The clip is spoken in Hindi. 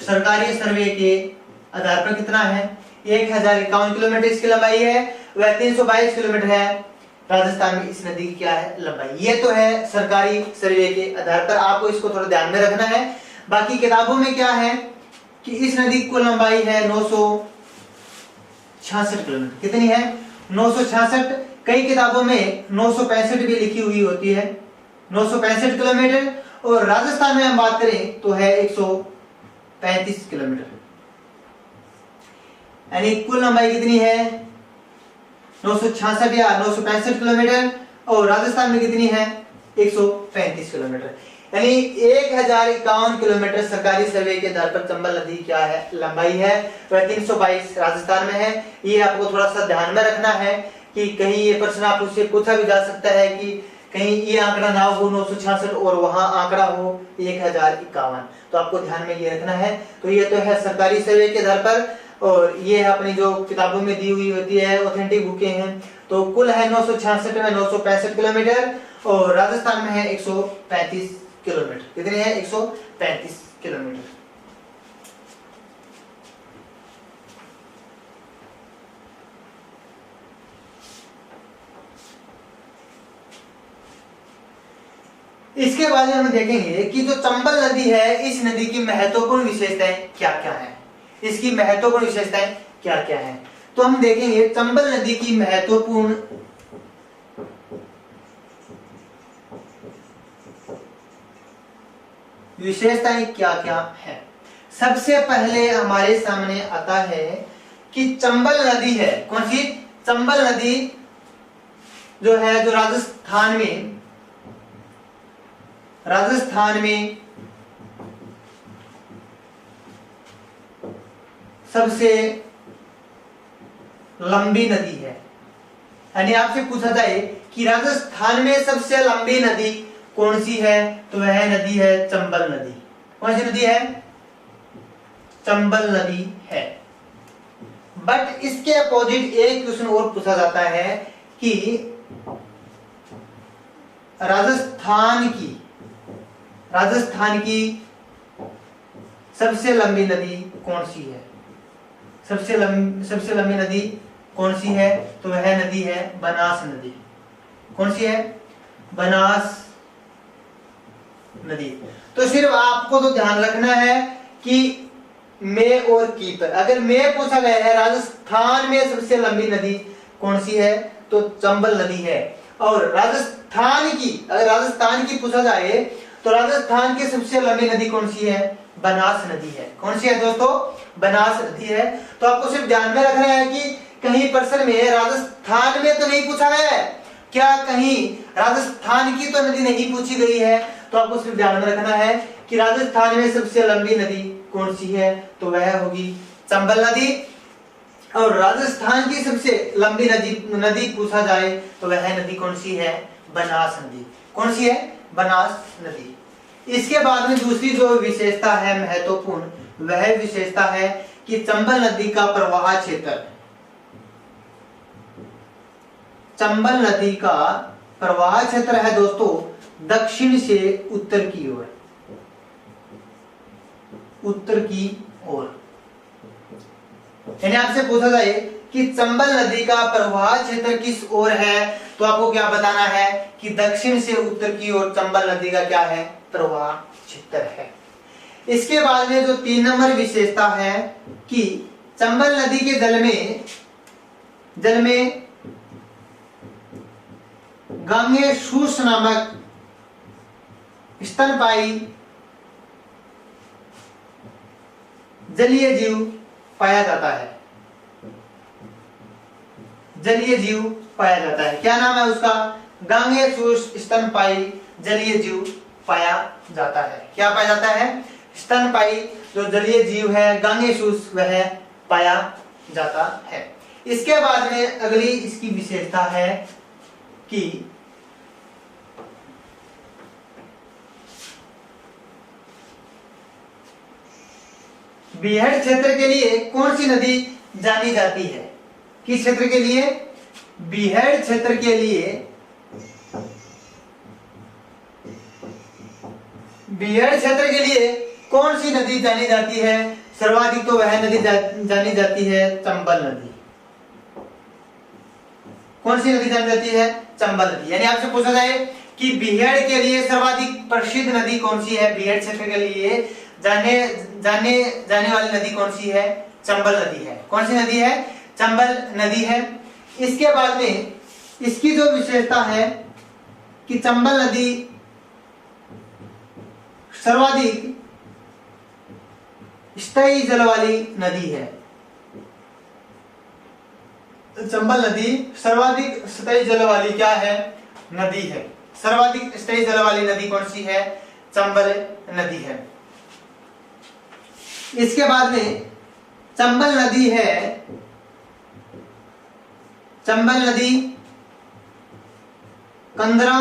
सरकारी सर्वे के आधार पर कितना है, 1051 किलोमीटर इसकी लंबाई है, वह 322 किलोमीटर है। राजस्थान में इस नदी की क्या है लंबाई। ये तो है सरकारी सर्वे के आधार पर, आपको इसको थोड़ा ध्यान में रखना है। बाकी किताबों में क्या है कि इस नदी की कुल लंबाई है 966 किलोमीटर। कितनी है, 966। कई किताबों में 965 भी लिखी हुई होती है, 965 किलोमीटर। और राजस्थान में हम बात करें तो है 135 किलोमीटर, यानी कुल लंबाई कितनी है 966 या 965 किलोमीटर, और राजस्थान में कितनी है 135 किलोमीटर, यानी 1051 किलोमीटर सरकारी सर्वे के आधार पर चंबल नदी क्या है लंबाई है, वह 322 राजस्थान में है। ये आपको थोड़ा सा ध्यान में रखना है कि कहीं ये प्रश्न आपसे पूछा भी जा सकता है कि कहीं ये आंकड़ा ना हो 966 और वहां आंकड़ा हो 1051, तो आपको ध्यान में ये रखना है। तो ये तो है सरकारी सर्वे के आधार पर, और ये है अपनी जो किताबों में दी हुई होती है ऑथेंटिक बुकें हैं। तो कुल है 966 में 965 किलोमीटर, और राजस्थान में है 135 किलोमीटर। कितने है 135 किलोमीटर। इसके बाद हम देखेंगे कि जो चंबल नदी है, इस नदी की महत्वपूर्ण विशेषताएं क्या क्या है, इसकी महत्वपूर्ण विशेषताएं क्या क्या है। तो हम देखेंगे चंबल नदी की महत्वपूर्ण विशेषताएं क्या क्या है। सबसे पहले हमारे सामने आता है कि चंबल नदी है, कौन सी, चंबल नदी जो है, जो राजस्थान में सबसे लंबी नदी है। यानी आपसे पूछा जाए कि राजस्थान में सबसे लंबी नदी कौन सी है, तो वह नदी है चंबल नदी। कौन सी नदी है, चंबल नदी है। बट इसके अपोजिट एक क्वेश्चन और पूछा जाता है कि राजस्थान की सबसे लंबी नदी कौन सी है, सबसे लंबी नदी कौन सी है, तो वह नदी है बनास नदी। कौन सी है, बनास नदी। तो सिर्फ आपको तो ध्यान रखना है कि में और की पर, अगर में पूछा गया है राजस्थान में सबसे लंबी नदी कौन सी है, तो चंबल नदी है। और राजस्थान की पूछा जाए तो राजस्थान की सबसे लंबी नदी कौन सी है, बनास नदी है। कौन सी है दोस्तों, बनास नदी है। तो आपको सिर्फ ध्यान में रखना है कि कहीं प्रश्न में राजस्थान में तो नहीं पूछा गया है, क्या कहीं राजस्थान की तो नदी नहीं पूछी गई है, तो आपको सिर्फ ध्यान में रखना है कि राजस्थान में सबसे लंबी नदी कौन सी है, तो वह होगी चंबल नदी। और राजस्थान की सबसे लंबी नदी पूछा जाए तो वह नदी कौन सी है, बनास नदी। कौन सी है, बनास नदी। इसके बाद में दूसरी जो विशेषता है महत्वपूर्ण, वह विशेषता है कि चंबल नदी का प्रवाह क्षेत्र, चंबल नदी का प्रवाह क्षेत्र है दोस्तों दक्षिण से उत्तर की ओर, यानी आपसे पूछा जाए कि चंबल नदी का प्रवाह क्षेत्र किस ओर है, तो आपको क्या बताना है कि दक्षिण से उत्तर की ओर चंबल नदी का क्या है, प्रवाह क्षेत्र है। इसके बाद में जो 3 नंबर विशेषता है कि चंबल नदी के जल में गांगे सूस नामक स्तनपायी जलीय जीव पाया जाता है। जलीय जीव पाया जाता है, क्या नाम है उसका, गांगे सूस स्तनपायी जलीय जीव पाया जाता है। क्या पाया जाता है, स्तनपायी जो जलीय जीव है गांगे सूस वह पाया जाता है। इसके बाद में अगली इसकी विशेषता है कि बीहड़ क्षेत्र के लिए कौन सी नदी जानी जाती है, किस क्षेत्र के लिए, बीहड़ क्षेत्र के लिए, बीहड़ क्षेत्र के लिए कौन सी नदी जानी जाती है? सर्वाधिक तो वह नदी जानी जाती है चंबल नदी। कौन सी नदी जानी जाती है? चंबल नदी। यानी आपसे पूछा जाए कि बीहड़ के लिए सर्वाधिक प्रसिद्ध नदी कौन सी है? बीहड़ क्षेत्र के लिए जाने वाली नदी कौन सी है? चंबल नदी है। कौन सी नदी है? चंबल नदी है। इसके बाद में इसकी जो विशेषता है कि चंबल नदी सर्वाधिक स्थायी जल वाली नदी है। चंबल नदी सर्वाधिक स्थायी जल वाली क्या है? नदी है। सर्वाधिक स्थायी जल वाली नदी कौन सी है? चंबल नदी है। इसके बाद में चंबल नदी है, चंबल नदी कंदरा